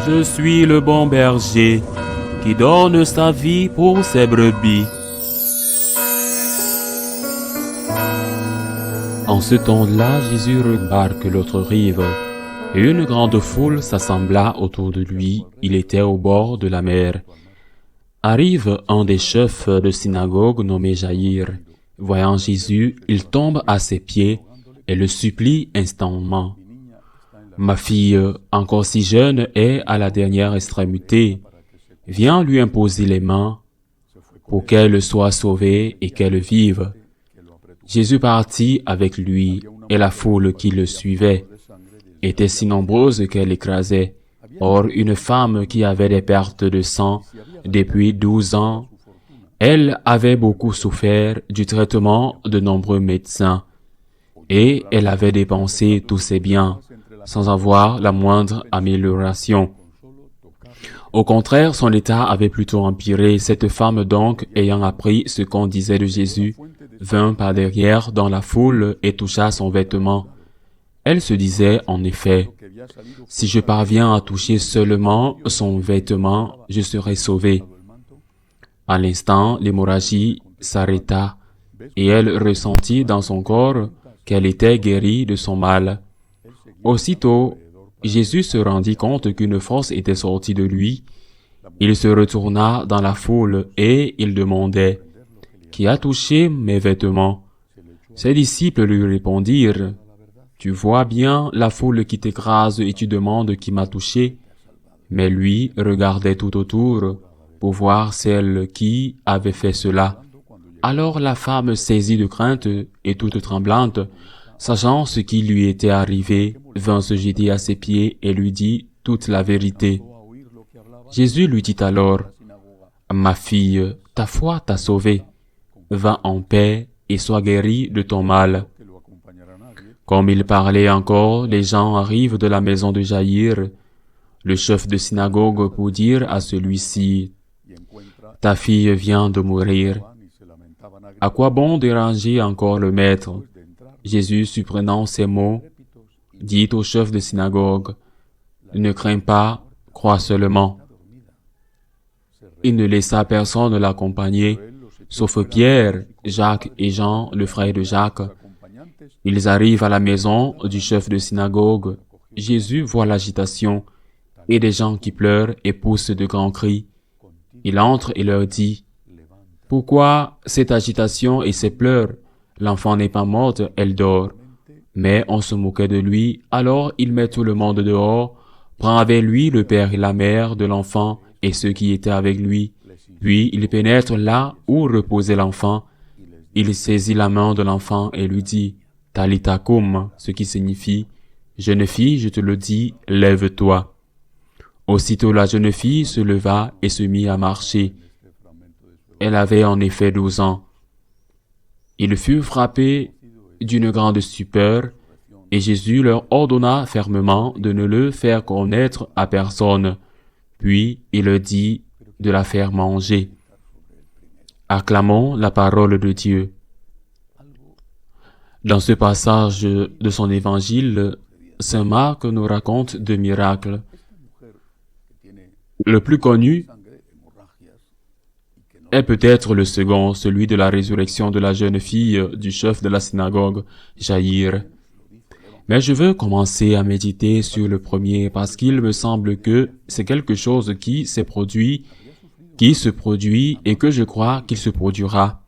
Je suis le bon berger qui donne sa vie pour ses brebis. En ce temps-là, Jésus remarque l'autre rive, et une grande foule s'assembla autour de lui. Il était au bord de la mer. Arrive un des chefs de synagogue nommé Jaïr. Voyant Jésus, il tombe à ses pieds et le supplie instantanément. « Ma fille, encore si jeune, est à la dernière extrémité. Viens lui imposer les mains pour qu'elle soit sauvée et qu'elle vive. » Jésus partit avec lui, et la foule qui le suivait était si nombreuse qu'elle écrasait. Or, une femme qui avait des pertes de sang depuis 12 ans, elle avait beaucoup souffert du traitement de nombreux médecins, et elle avait dépensé tous ses biens sans avoir la moindre amélioration. Au contraire, son état avait plutôt empiré. Cette femme donc, ayant appris ce qu'on disait de Jésus, vint par derrière dans la foule et toucha son vêtement. Elle se disait, en effet, « Si je parviens à toucher seulement son vêtement, je serai sauvée. » À l'instant, l'hémorragie s'arrêta, et elle ressentit dans son corps qu'elle était guérie de son mal. Aussitôt, Jésus se rendit compte qu'une force était sortie de lui. Il se retourna dans la foule et il demandait, « Qui a touché mes vêtements ?» Ses disciples lui répondirent, « Tu vois bien la foule qui t'écrase et tu demandes qui m'a touché. » Mais lui regardait tout autour pour voir celle qui avait fait cela. Alors la femme, saisie de crainte et toute tremblante, sachant ce qui lui était arrivé, vint se jeter à ses pieds et lui dit toute la vérité. Jésus lui dit alors, « Ma fille, ta foi t'a sauvée. Va en paix et sois guérie de ton mal. » Comme il parlait encore, les gens arrivent de la maison de Jaïr, le chef de synagogue, pour dire à celui-ci, « Ta fille vient de mourir. » À quoi bon déranger encore le maître? Jésus, supprenant ces mots, dit au chef de synagogue, « Ne crains pas, crois seulement. » Il ne laissa personne l'accompagner, sauf Pierre, Jacques et Jean, le frère de Jacques. Ils arrivent à la maison du chef de synagogue. Jésus voit l'agitation et des gens qui pleurent et poussent de grands cris. Il entre et leur dit, « Pourquoi cette agitation et ces pleurs? L'enfant n'est pas morte, elle dort. » Mais on se moquait de lui, alors il met tout le monde dehors, prend avec lui le père et la mère de l'enfant et ceux qui étaient avec lui. Puis il pénètre là où reposait l'enfant. Il saisit la main de l'enfant et lui dit, « Talitha koum », ce qui signifie, « Jeune fille, je te le dis, lève-toi. » Aussitôt la jeune fille se leva et se mit à marcher. Elle avait en effet 12 ans. Ils furent frappés d'une grande stupeur, et Jésus leur ordonna fermement de ne le faire connaître à personne. Puis il leur dit de la faire manger. Acclamons la parole de Dieu. Dans ce passage de son évangile, saint Marc nous raconte 2 miracles. Le plus connu est peut-être le second, celui de la résurrection de la jeune fille du chef de la synagogue, Jaïr. Mais je veux commencer à méditer sur le premier parce qu'il me semble que c'est quelque chose qui se produit et que je crois qu'il se produira.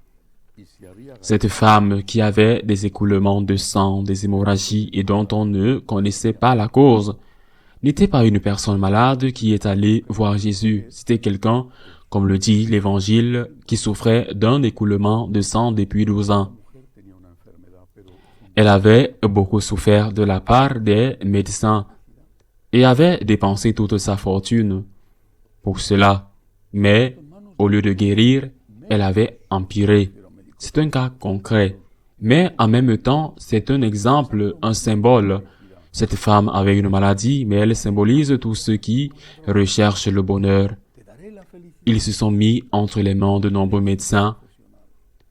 Cette femme qui avait des écoulements de sang, des hémorragies et dont on ne connaissait pas la cause, n'était pas une personne malade qui est allée voir Jésus. C'était quelqu'un, comme le dit l'Évangile, qui souffrait d'un écoulement de sang depuis 12 ans. Elle avait beaucoup souffert de la part des médecins et avait dépensé toute sa fortune pour cela. Mais, au lieu de guérir, elle avait empiré. C'est un cas concret. Mais en même temps, c'est un exemple, un symbole. Cette femme avait une maladie, mais elle symbolise tous ceux qui recherchent le bonheur. Ils se sont mis entre les mains de nombreux médecins.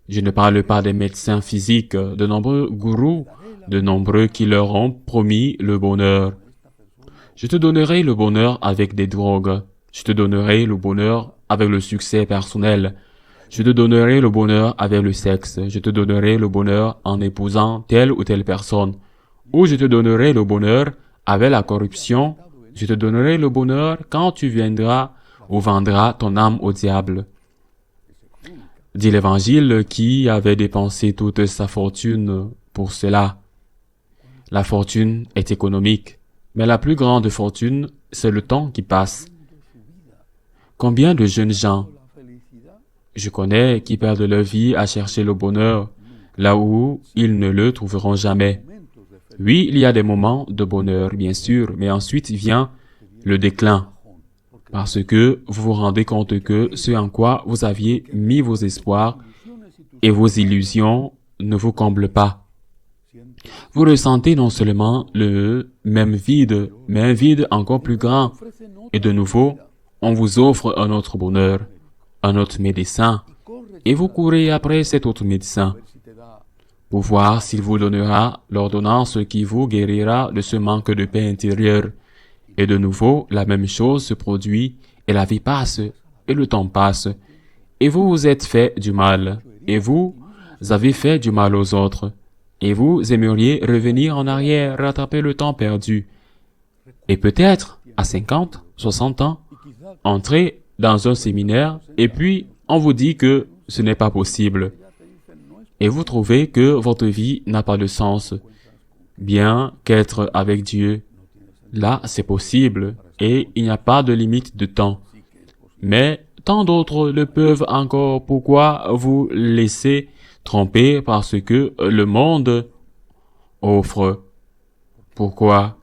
Je ne parle pas des médecins physiques, de nombreux gourous, de nombreux qui leur ont promis le bonheur. Je te donnerai le bonheur avec des drogues. Je te donnerai le bonheur avec le succès personnel. Je te donnerai le bonheur avec le sexe. Je te donnerai le bonheur en épousant telle ou telle personne. Ou je te donnerai le bonheur avec la corruption. Je te donnerai le bonheur quand tu viendras ou vendras ton âme au diable. Dit l'Évangile qui avait dépensé toute sa fortune pour cela. La fortune est économique, mais la plus grande fortune, c'est le temps qui passe. Combien de jeunes gens je connais qui perdent leur vie à chercher le bonheur, là où ils ne le trouveront jamais. Oui, il y a des moments de bonheur, bien sûr, mais ensuite vient le déclin, parce que vous vous rendez compte que ce en quoi vous aviez mis vos espoirs et vos illusions ne vous comblent pas. Vous ressentez non seulement le même vide, mais un vide encore plus grand, et de nouveau, on vous offre un autre bonheur, un autre médecin, et vous courez après cet autre médecin pour voir s'il vous donnera l'ordonnance qui vous guérira de ce manque de paix intérieure. Et de nouveau, la même chose se produit, et la vie passe, et le temps passe, et vous vous êtes fait du mal, et vous avez fait du mal aux autres, et vous aimeriez revenir en arrière, rattraper le temps perdu. Et peut-être, à 50, 60 ans, entrer dans un séminaire, et puis on vous dit que ce n'est pas possible. Et vous trouvez que votre vie n'a pas de sens, bien qu'être avec Dieu. Là, c'est possible, et il n'y a pas de limite de temps. Mais tant d'autres le peuvent encore. Pourquoi vous laisser tromper par ce que le monde offre? Pourquoi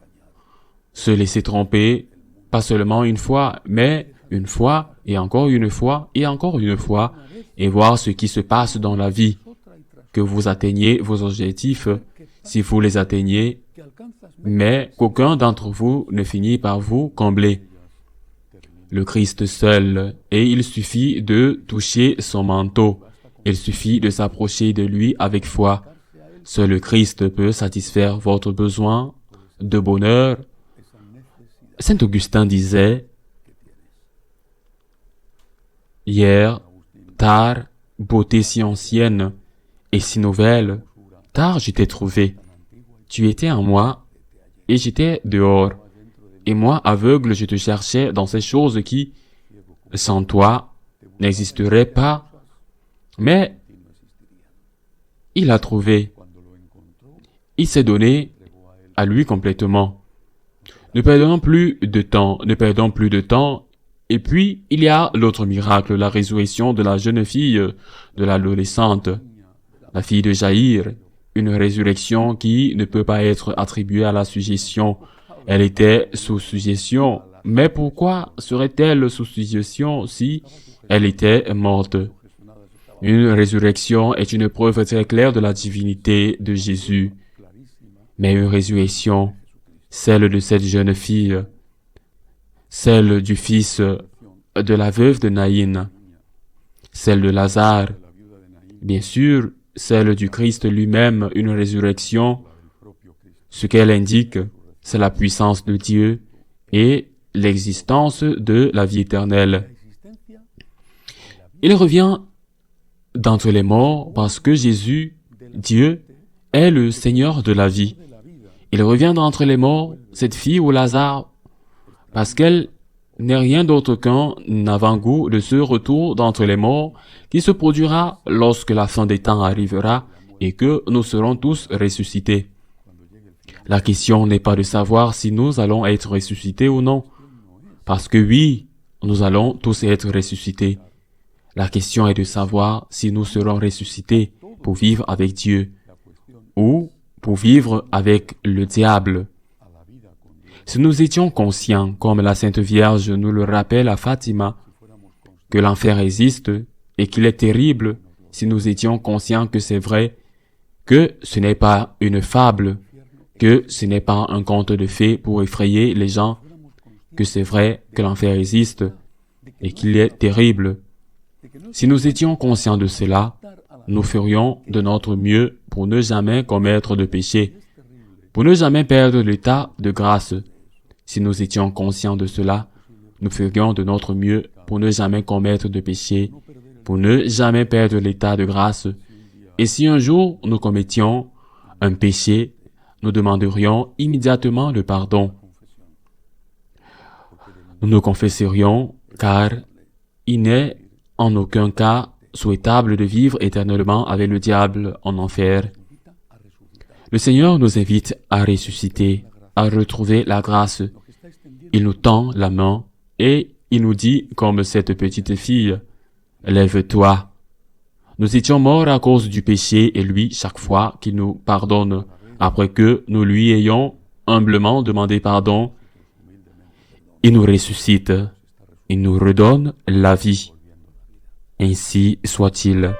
se laisser tromper, pas seulement une fois, mais une fois, et encore une fois, et encore une fois, et voir ce qui se passe dans la vie, que vous atteigniez vos objectifs, si vous les atteignez, mais qu'aucun d'entre vous ne finit par vous combler. Le Christ seul, et il suffit de toucher son manteau, il suffit de s'approcher de lui avec foi. Seul le Christ peut satisfaire votre besoin de bonheur. Saint Augustin disait, « Hier, tard, beauté si ancienne et si nouvelle, tard je t'ai trouvé. Tu étais en moi, et j'étais dehors. Et moi, aveugle, je te cherchais dans ces choses qui, sans toi, n'existeraient pas. Mais il a trouvé. Il s'est donné à lui complètement. Ne perdons plus de temps, ne perdons plus de temps. Et puis, il y a l'autre miracle, la résurrection de la jeune fille, de l'adolescente, la fille de Jaïr, une résurrection qui ne peut pas être attribuée à la suggestion. Elle était sous suggestion, mais pourquoi serait-elle sous suggestion si elle était morte? Une résurrection est une preuve très claire de la divinité de Jésus. Mais une résurrection, celle de cette jeune fille, celle du fils de la veuve de Naïn, celle de Lazare, bien sûr, celle du Christ lui-même, une résurrection, ce qu'elle indique, c'est la puissance de Dieu et l'existence de la vie éternelle. Il revient d'entre les morts parce que Jésus, Dieu, est le Seigneur de la vie. Il revient d'entre les morts, cette fille ou Lazare, parce qu'elle n'est rien d'autre qu'un avant-goût de ce retour d'entre les morts qui se produira lorsque la fin des temps arrivera et que nous serons tous ressuscités. La question n'est pas de savoir si nous allons être ressuscités ou non, parce que oui, nous allons tous être ressuscités. La question est de savoir si nous serons ressuscités pour vivre avec Dieu ou pour vivre avec le diable. Si nous étions conscients, comme la Sainte Vierge nous le rappelle à Fatima, que l'enfer existe et qu'il est terrible, si nous étions conscients que c'est vrai, que ce n'est pas une fable, que ce n'est pas un conte de fées pour effrayer les gens, que c'est vrai que l'enfer existe et qu'il est terrible. Si nous étions conscients de cela, nous ferions de notre mieux pour ne jamais commettre de péché, pour ne jamais perdre l'état de grâce. Si nous étions conscients de cela, nous ferions de notre mieux pour ne jamais commettre de péché, pour ne jamais perdre l'état de grâce. Et si un jour nous commettions un péché, nous demanderions immédiatement le pardon. Nous nous confesserions, car il n'est en aucun cas souhaitable de vivre éternellement avec le diable en enfer. Le Seigneur nous invite à ressusciter, à retrouver la grâce. Il nous tend la main et il nous dit, comme cette petite fille, « Lève-toi ». Nous étions morts à cause du péché et lui, chaque fois qu'il nous pardonne, après que nous lui ayons humblement demandé pardon, il nous ressuscite, il nous redonne la vie. Ainsi soit-il.